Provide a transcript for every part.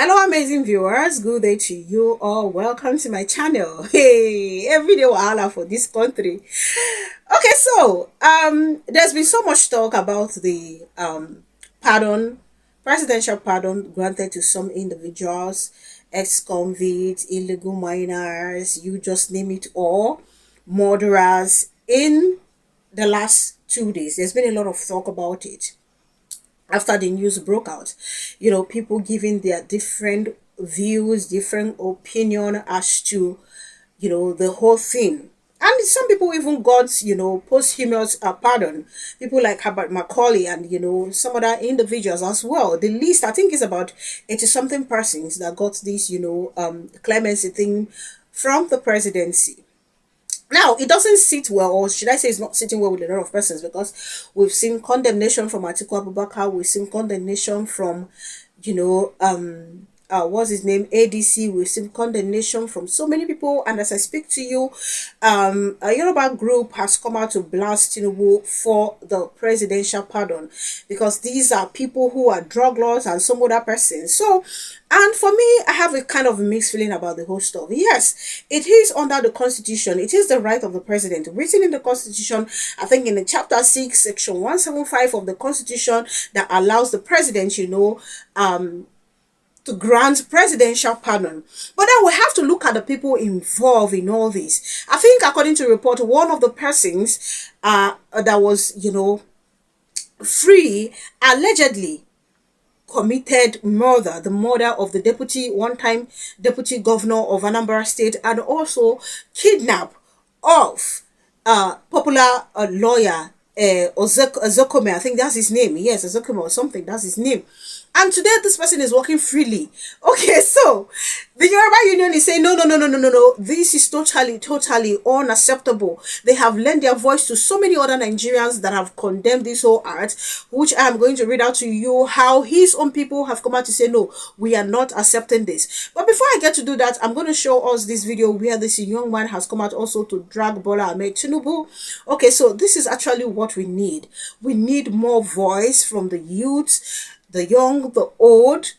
Hello, amazing viewers. Good day to you all. Welcome to my channel. Hey, every day wahala for this country. Okay, so there's been so much talk about the pardon, presidential pardon granted to some individuals, ex-convicts, illegal minors, you just name it all, murderers. In the last 2 days, there's been a lot of talk about it after the news broke out. People giving their different views, different opinion as to the whole thing. And some people even got posthumous pardon, people like Herbert Macaulay and some other individuals as well. The list, I think, is about 80 something persons that got this clemency thing from the presidency. Now, it doesn't sit well, or should I say it's not sitting well with a lot of persons, because we've seen condemnation from Atiku Abubakar, we've seen condemnation from, what's his name, ADC, we've seen condemnation from so many people. And as I speak to you, a Yoruba group has come out to blast Tinubu for the presidential pardon, because these are people who are drug lords and some other persons. So, and for me, I have a kind of mixed feeling about the whole stuff. Yes, it is under the constitution. It is the right of the president, written in the constitution, I think in the chapter 6, section 175 of the constitution, that allows the president, to grant presidential pardon. But then we have to look at the people involved in all this. I think, according to report, one of the persons that was, free, allegedly committed murder, the murder of the one-time deputy governor of Anambra State, and also kidnap of popular lawyer Ozokome, I think that's his name. Yes, Ozokome or something, that's his name. And today this person is working freely. Okay, so the Yoruba Union is saying, no. This is totally unacceptable. They have lent their voice to so many other Nigerians that have condemned this whole act, which I am going to read out to you how his own people have come out to say, no, we are not accepting this. But before I get to do that, I'm going to show us this video where this young man has come out also to drag Bola Ahmed Tinubu. Okay, so this is actually what we need. We need more voice from the youth, the young, the old,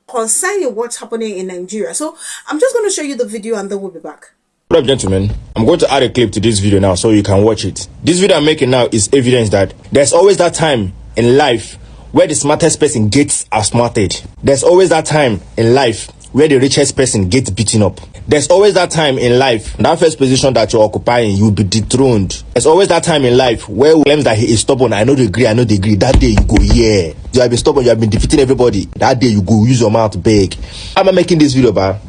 concerning what's happening in Nigeria. So I'm just going to show you the video and then we'll be back. What up, gentlemen? I'm going to add a clip to this video now so you can watch it. This video I'm making now is evidence that there's always that time in life where the smartest person gets outsmarted. There's always that time in life where the richest person gets beaten up. There's always that time in life, that first position that you're occupying, you'll be dethroned. There's always that time in life where he claims that he is stubborn. I know the degree. That day you go, yeah. You have been stubborn, you have been defeating everybody. That day you go, use your mouth to beg. How am I making this video, ba?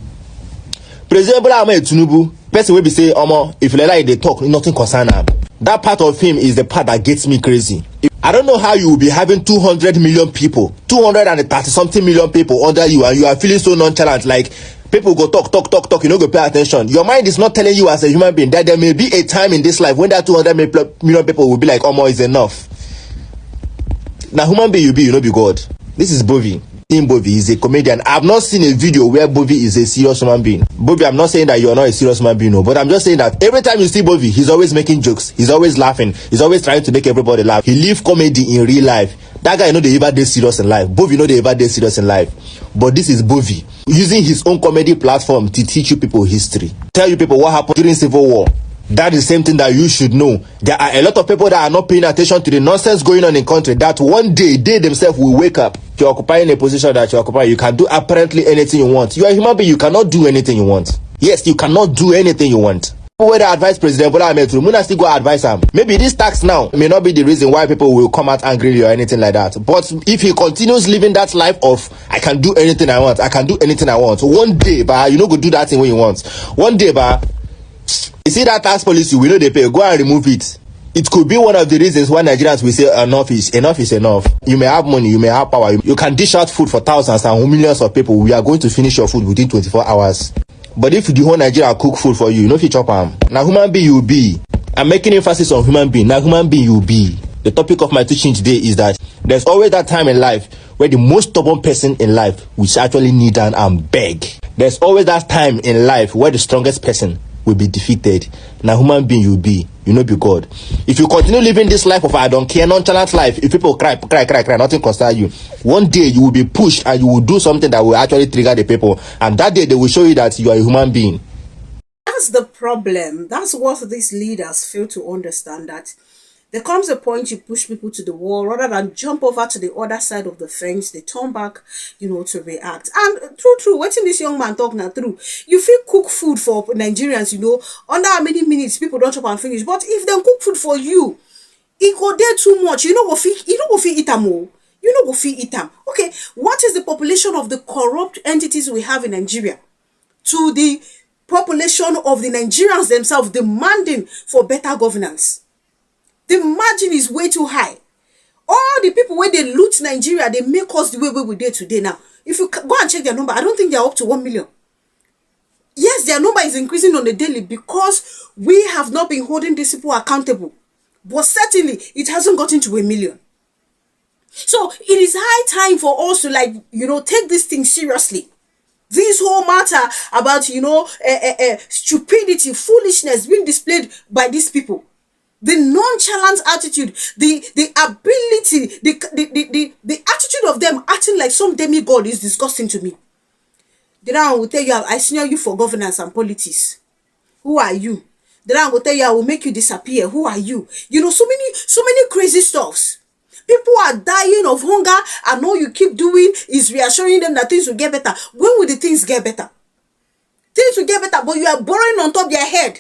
President Bola Ahmed Tinubu, person will be say, if you like they talk, nothing concern him. That part of him is the part that gets me crazy. I don't know how you will be having 200 million people, 230 something million people under you, and you are feeling so nonchalant, like people go talk, you know, go pay attention. Your mind is not telling you as a human being that there may be a time in this life when that 200 million people will be like, is enough. Now, human being you be, you know, be God. This is Bovi. Bovi is a comedian. I've not seen a video where Bovi is a serious human being. Bovi, I'm not saying that you're not a serious human being, no, but I'm just saying that every time you see Bovi, he's always making jokes. He's always laughing. He's always trying to make everybody laugh. He live comedy in real life. That guy, they ever did serious in life. Bovi, they ever did serious in life. But this is Bovi using his own comedy platform to teach you people history. Tell you people what happened during Civil War. That is the same thing that you should know. There are a lot of people that are not paying attention to the nonsense going on in country, that one day they themselves will wake up. If you're occupying a position that you're occupying, you can do apparently anything you want. You are a human being, you cannot do anything you want. Yes, you cannot do anything you want. Whether advise President Bola Ahmed Tinubu, Muna still go advise him. Maybe this tax now may not be the reason why people will come out angry or anything like that. But if he continues living that life of, I can do anything I want, one day, you know, go do that thing when you want. One day, you see that tax policy, we know they pay, go and remove it. It could be one of the reasons why Nigerians will say enough is enough. You may have money, you may have power, you can dish out food for thousands and millions of people. We are going to finish your food within 24 hours. But if the whole Nigeria cook food for you, if you chop them. Now human being you be. I'm making emphasis on human being. Now human being you be. The topic of my teaching today is that there's always that time in life where the most stubborn person in life will actually kneel down and beg. There's always that time in life where the strongest person will be defeated. Now human being you be. you know be God. If you continue living this life of I don't care, nonchalant life, if people cry, nothing concern you, one day you will be pushed and you will do something that will actually trigger the people, and that day they will show you that you are a human being. That's the problem. That's what these leaders fail to understand, that there comes a point you push people to the wall rather than jump over to the other side of the fence. They turn back, to react. And true, watching this young man talk now through, you feel cook food for Nigerians, under how many minutes people don't chop and finish. But if they cook food for you, it go there too much. You know go fit eat them all. You know go fit eat them. Okay, what is the population of the corrupt entities we have in Nigeria to the population of the Nigerians themselves demanding for better governance? The margin is way too high. All the people where they loot Nigeria, they make us the way we did today. Now, if you go and check their number, I don't think they're up to 1 million. Yes, their number is increasing on the daily because we have not been holding these people accountable. But certainly, it hasn't gotten to 1 million. So, it is high time for us to take this thing seriously. This whole matter about, stupidity, foolishness being displayed by these people. The nonchalant attitude, the ability, the attitude of them acting like some demigod is disgusting to me. The one will tell you, I senior you for governance and politics. Who are you? The one will tell you, I will make you disappear. Who are you? So many crazy stuffs. People are dying of hunger, and all you keep doing is reassuring them that things will get better. When will the things get better? Things will get better, but you are borrowing on top of their head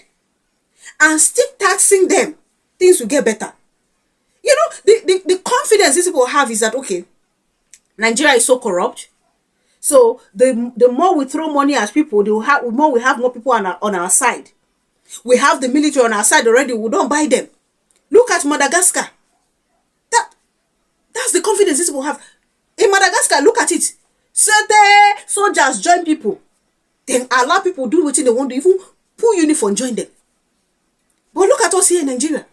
and still taxing them. Things will get better. The confidence these people have is that, okay, Nigeria is so corrupt. So the more we throw money at people, the more we have more people on our side. We have the military on our side already. We don't buy them. Look at Madagascar. That's the confidence these people have. In Madagascar, look at it. Certain soldiers join people. Then allow people do what they want to, even pull uniform, join them. But look at us here in Nigeria.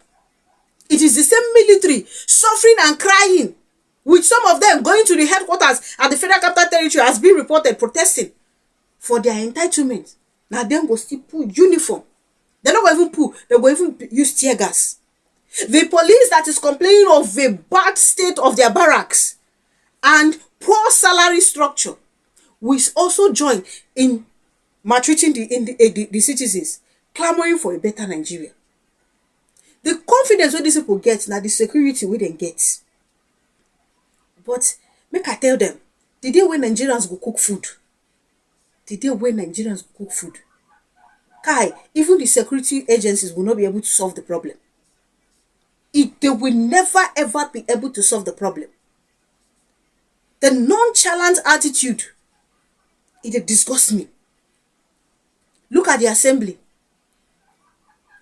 It is the same military suffering and crying, with some of them going to the headquarters at the Federal Capital Territory has been reported protesting for their entitlement. Now them go still pull uniform. They're not going to even pull, they're going to even use tear gas. The police that is complaining of a bad state of their barracks and poor salary structure will also join in maltreating the citizens, clamoring for a better Nigeria. The confidence wey these people get na the security wey dem get. But make I tell them, the day when Nigerians go cook food, even the security agencies will not be able to solve the problem. They will never ever be able to solve the problem. The nonchalant attitude, it disgusts me. Look at the assembly.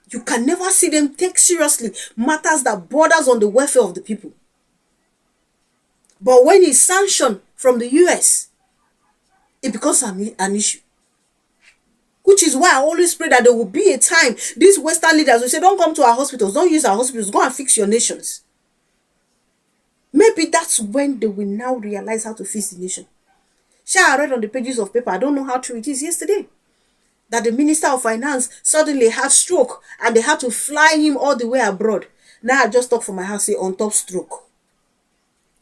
You can never see them take seriously matters that borders on the welfare of the people. But when it's sanctioned from the US, it becomes an issue. Which is why I always pray that there will be a time these Western leaders will say, don't come to our hospitals, don't use our hospitals, go and fix your nations. Maybe that's when they will now realize how to fix the nation. I read on the pages of paper, I don't know how true it is, yesterday, that the Minister of Finance suddenly had stroke and they had to fly him all the way abroad. Now I just talk from my house, say on top stroke.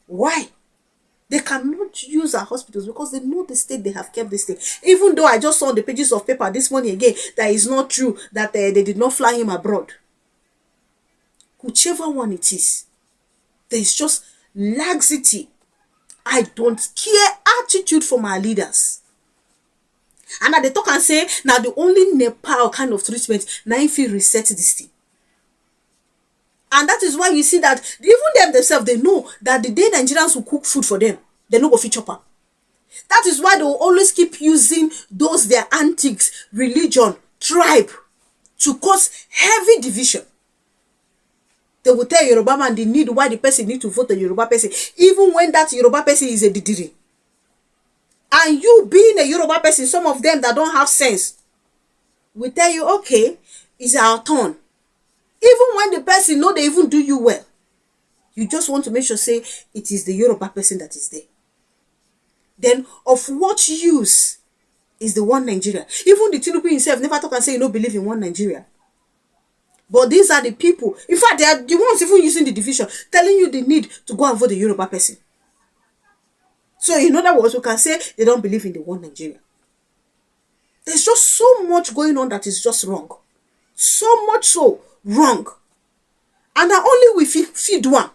Why? They cannot use our hospitals because they know the state they have kept this thing. Even though I just saw on the pages of paper this morning again that it's not true that they did not fly him abroad. Whichever one it is, there is just laxity, I don't care attitude from our leaders. And now they talk and say, now the only Nepal kind of treatment, now if you reset this thing. And that is why you see that even them themselves, they know that the day Nigerians will cook food for them, they no go fit chop am. That is why they will always keep using those their antics, religion, tribe, to cause heavy division. They will tell Yoruba man the need why the person need to vote a Yoruba person, even when that Yoruba person is a didiri. And you being a Yoruba person, some of them that don't have sense will tell you, okay, it's our turn. Even when the person know they even do you well, you just want to make sure, say, it is the Yoruba person that is there. Then, of what use is the one Nigeria? Even the Tinubu himself never talk and say, you don't believe in one Nigeria. But these are the people, in fact, they are the ones even using the division, telling you the need to go and vote the Yoruba person. So in other words, we can say they don't believe in the one Nigeria. There's just so much going on that is just wrong. So much so wrong. And now only we feed one.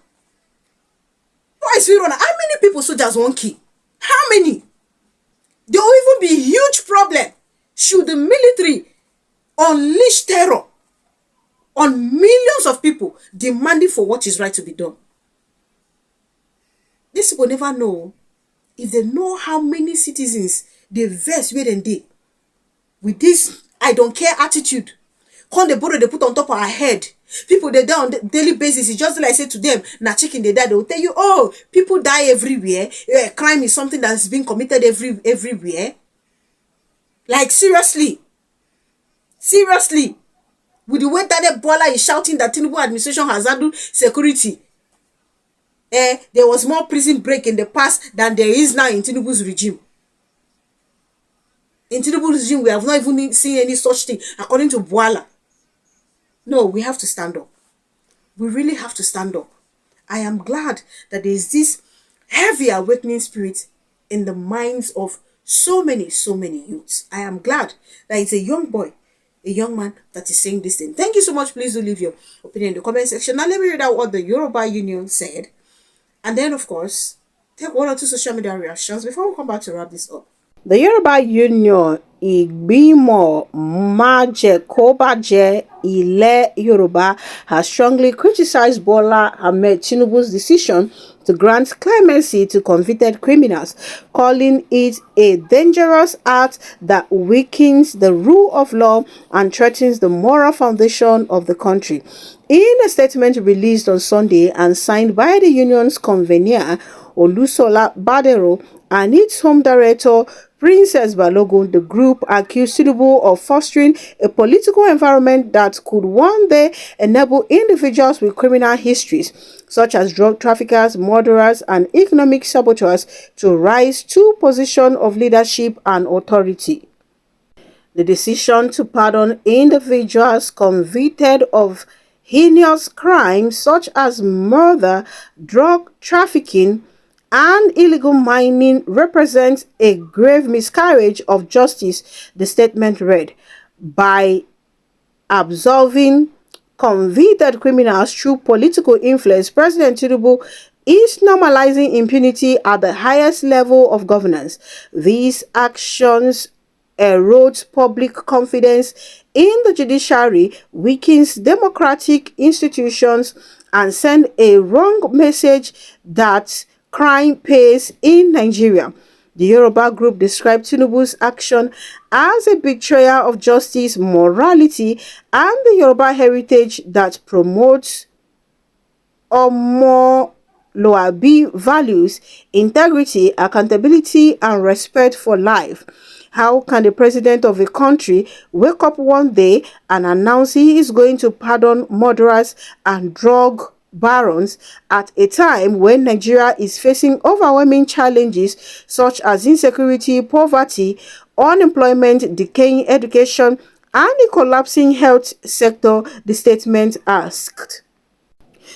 Why is we run? How many people soldiers won't kill? How many? There will even be a huge problem should the military unleash terror on millions of people demanding for what is right to be done. These people never know. If they know how many citizens they vex where they dey with this I don't care attitude, come the borrow they put on top of our head. People they die on daily basis. It's just like I say to them, na chicken they die. They will tell you, oh, people die everywhere. Crime is something that's being committed everywhere. Like seriously, with the way that Bola is shouting that Tinubu administration has handled security, there was more prison break in the past than there is now in Tinubu's regime. In Tinubu's regime, we have not even seen any such thing, according to Bola. No, we have to stand up. We really have to stand up. I am glad that there is this heavy awakening spirit in the minds of so many youths. I am glad that it's a young boy, a young man that is saying this thing. Thank you so much. Please do leave your opinion in the comment section. Now let me read out what the Yoruba Union said. And then, of course, take one or two social media reactions before we come back to wrap this up. The Yoruba Union Igbimo Majekobaje Ile Yoruba has strongly criticized Bola Ahmed Tinubu's decision to grant clemency to convicted criminals, calling it a dangerous act that weakens the rule of law and threatens the moral foundation of the country. In a statement released on Sunday and signed by the union's convener, Olusola Badero, and its home director, Princess Balogun, the group accused Tinubu of fostering a political environment that could one day enable individuals with criminal histories, such as drug traffickers, murderers, and economic saboteurs, to rise to positions of leadership and authority. The decision to pardon individuals convicted of heinous crimes such as murder, drug trafficking, and illegal mining represents a grave miscarriage of justice, the statement read. By absolving convicted criminals through political influence, President Tinubu is normalizing impunity at the highest level of governance. These actions erodes public confidence in the judiciary, weakens democratic institutions, and send a wrong message that crime pays in Nigeria. The Yoruba group described Tinubu's action as a betrayal of justice, morality, and the Yoruba heritage that promotes Omoluabi values, integrity, accountability, and respect for life. How can the president of a country wake up one day and announce he is going to pardon murderers and drug barons at a time when Nigeria is facing overwhelming challenges such as insecurity, poverty, unemployment, decaying education, and a collapsing health sector? The statement asked.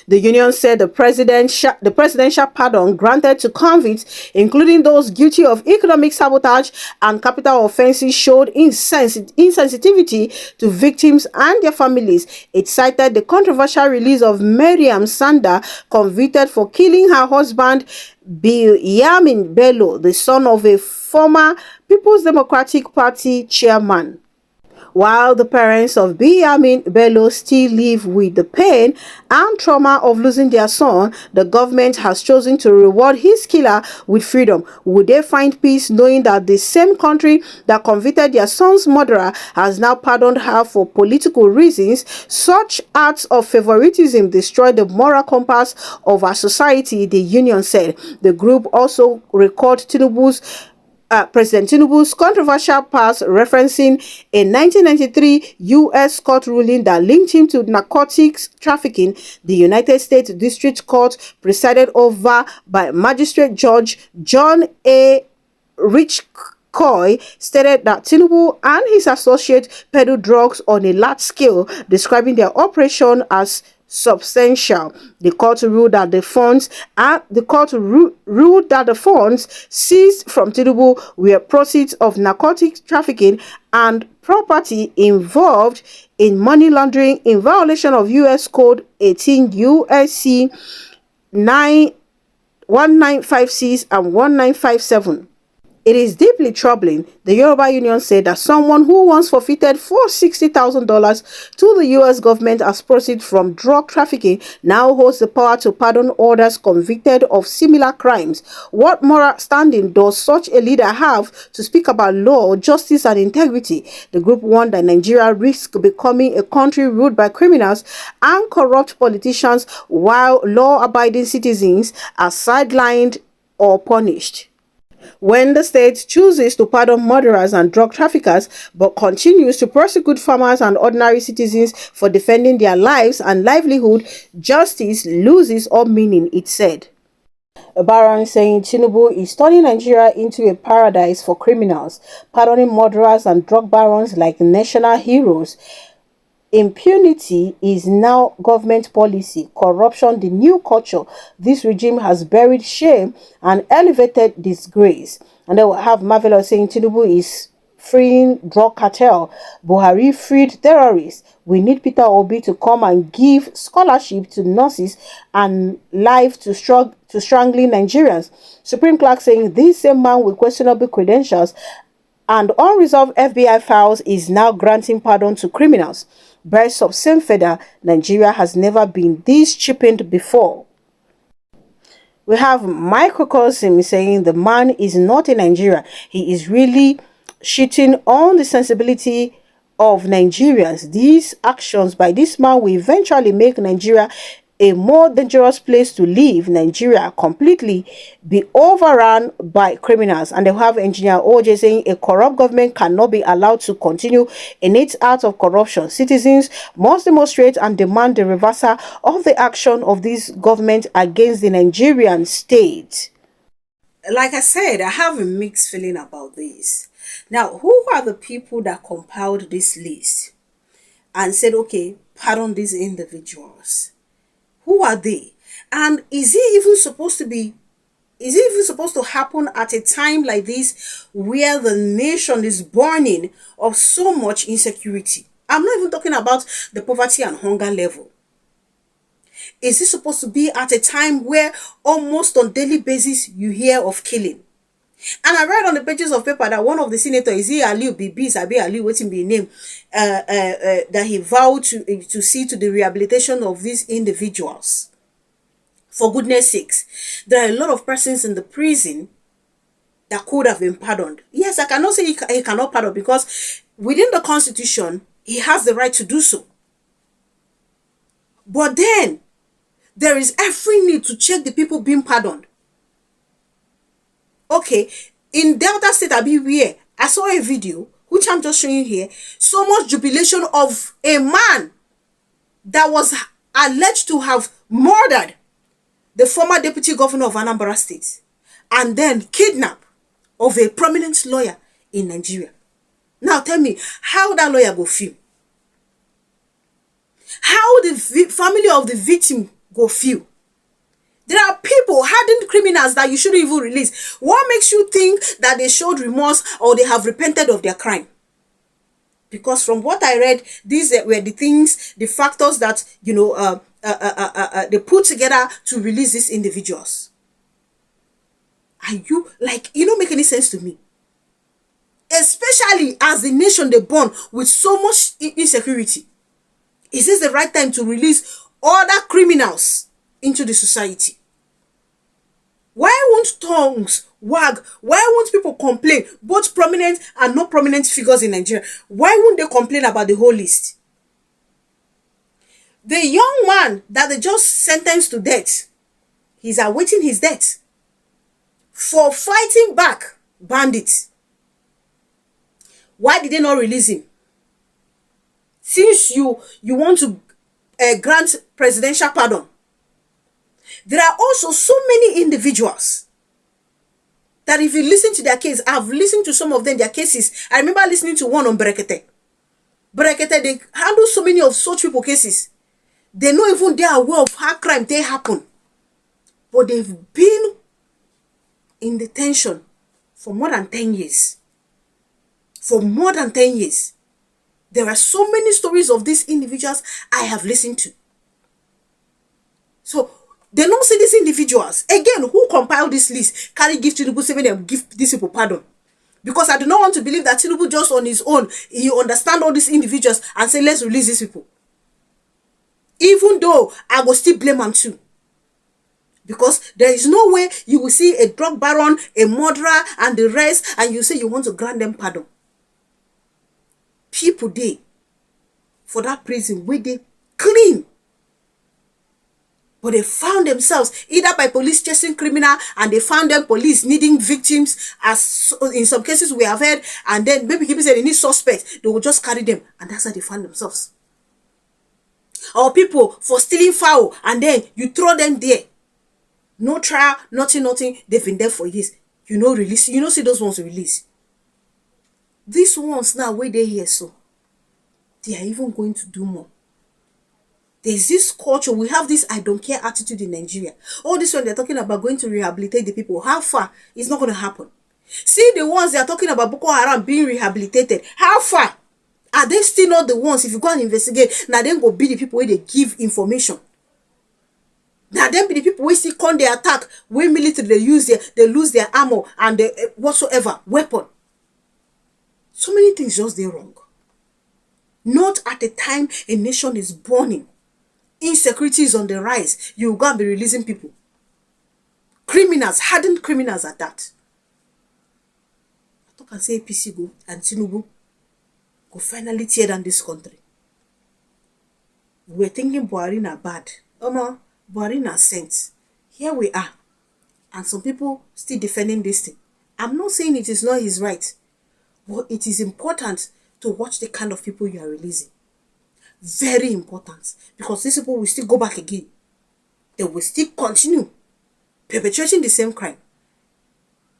The union said the presidential pardon granted to convicts, including those guilty of economic sabotage and capital offenses, showed insensitivity to victims and their families. It cited the controversial release of Mariam Sanda, convicted for killing her husband, Yamin Bello, the son of a former People's Democratic Party chairman. While the parents of Yamin Bello still live with the pain and trauma of losing their son, the government has chosen to reward his killer with freedom. Would they find peace knowing that the same country that convicted their son's murderer has now pardoned her for political reasons? Such acts of favoritism destroy the moral compass of our society, the union said. The group also recalled President Tinubu's controversial past, referencing a 1993 U.S. court ruling that linked him to narcotics trafficking. The United States District Court, presided over by Magistrate Judge John A. Rich McCoy stated that Tinubu and his associates peddle drugs on a large scale, describing their operation as substantial. The court ruled that the funds seized from Tinubu were proceeds of narcotics trafficking and property involved in money laundering in violation of U.S. Code 18 U.S.C. 1956 and 1957. It is deeply troubling, the Yoruba Union said, that someone who once forfeited $460,000 to the U.S. government as proceeds from drug trafficking now holds the power to pardon others convicted of similar crimes. What moral standing does such a leader have to speak about law, justice, and integrity? The group warned that Nigeria risks becoming a country ruled by criminals and corrupt politicians while law-abiding citizens are sidelined or punished. When the state chooses to pardon murderers and drug traffickers but continues to prosecute farmers and ordinary citizens for defending their lives and livelihood, justice loses all meaning, it said. A baron saying Tinubu is turning Nigeria into a paradise for criminals, pardoning murderers and drug barons like national heroes. Impunity is now government policy, corruption the new culture. This regime has buried shame and elevated disgrace. And they will have Marvelous saying Tinubu is freeing drug cartel. Buhari freed terrorists. We need Peter Obi to come and give scholarship to nurses and life to strangling Nigerians. Supreme Clerk saying this same man with questionable credentials and unresolved FBI files is now granting pardon to criminals. Birds of same feather, Nigeria has never been this cheapened before. We have Microcosm saying the man is not in Nigeria. He is really shitting on the sensibility of Nigerians. These actions by this man will eventually make Nigeria a more dangerous place to live. Nigeria completely be overrun by criminals. And they have Engineer OJ saying a corrupt government cannot be allowed to continue in its art of corruption. Citizens must demonstrate and demand the reversal of the action of this government against the Nigerian state. Like I said, I have a mixed feeling about this. Now, who are the people that compiled this list and said, okay, pardon these individuals? Who are they? And is it even supposed to happen at a time like this where the nation is burning of so much insecurity? I'm not even talking about the poverty and hunger level. Is it supposed to be at a time where almost on daily basis you hear of killing? And I read on the pages of paper that one of the senators, is he Aliu Bibi, Sabi Aliu, waiting be name, that he vowed to see to the rehabilitation of these individuals. For goodness sakes, there are a lot of persons in the prison that could have been pardoned. Yes, I cannot say he cannot pardon because within the constitution, he has the right to do so. But then, there is every need to check the people being pardoned. Okay, in Delta State, I saw a video, which I'm just showing you here, so much jubilation of a man that was alleged to have murdered the former deputy governor of Anambra State and then kidnapped of a prominent lawyer in Nigeria. Now tell me, how that lawyer go feel? How the family of the victim go feel? There are people, hardened criminals that you shouldn't even release. What makes you think that they showed remorse or they have repented of their crime? Because from what I read, these were the things, the factors that, they put together to release these individuals. Are you, you don't make any sense to me. Especially as the nation they born with so much insecurity. Is this the right time to release other criminals into the society? Why won't tongues wag? Why won't people complain? Both prominent and not prominent figures in Nigeria. Why won't they complain about the whole list? The young man that they just sentenced to death, he's awaiting his death for fighting back bandits. Why did they not release him? Since you want to grant presidential pardon, there are also so many individuals That if you listen to their case, I've listened to some of them, their cases. I remember listening to one on Brekete. Brekete, they handle so many of such people cases. They know even they are aware of how crime they happen. But they've been in detention for more than 10 years. For more than 10 years. There are so many stories of these individuals I have listened to. So, they don't see these individuals. Again, who compiled this list? Carry give Tinubu 7 and give these people pardon. Because I do not want to believe that Tinubu just on his own, he understand all these individuals and say, let's release these people. Even though I will still blame him too. Because there is no way you will see a drug baron, a murderer, and the rest, and you say you want to grant them pardon. People dey for that prison where they clean. But they found themselves either by police chasing criminal, and they found them police needing victims, as in some cases we have heard, and then maybe people say they need suspects, they will just carry them, and that's how they found themselves. Or people for stealing fowl, and then you throw them there. No trial, nothing, they've been there for years. You know, release, you know, see those ones release. These ones now, where they here, so they are even going to do more. There's this culture, we have this I don't care attitude in Nigeria. All this one they're talking about going to rehabilitate the people. How far? It's not going to happen. See the ones they are talking about Boko Haram being rehabilitated. How far? Are they still not the ones? If you go and investigate, now then go be the people where they give information. Now then be the people who still come the attack, where military they lose their ammo and whatsoever weapon. So many things just they wrong. Not at the time a nation is burning. Insecurity is on the rise. You go and be releasing people. Criminals, hardened criminals at that. I talk and say APC go and Tinubu go finally tear down this country. We were thinking Buhari na bad. No, Buhari na sense. Here we are. And some people still defending this thing. I'm not saying it is not his right. But it is important to watch the kind of people you are releasing. Very important. Because these people will still go back again. They will still continue perpetrating the same crime.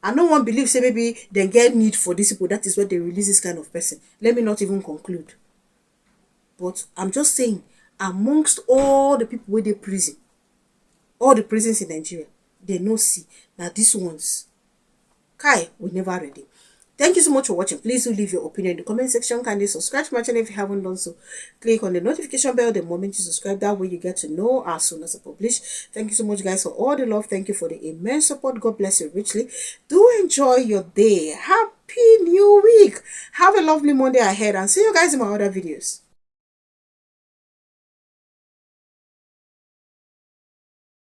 And no one believes, say, maybe they get need for these people. That is why they release this kind of person. Let me not even conclude. But I'm just saying, amongst all the people where they prison, all the prisons in Nigeria, they no see. Now these ones, Kai, we never ready. Thank you so much for watching. Please do leave your opinion in the comment section. Kindly subscribe to my channel if you haven't done so. Click on the notification bell the moment you subscribe. That way you get to know as soon as I publish. Thank you so much, guys, for all the love. Thank you for the immense support. God bless you richly. Do enjoy your day. Happy New Week. Have a lovely Monday ahead, and see you guys in my other videos.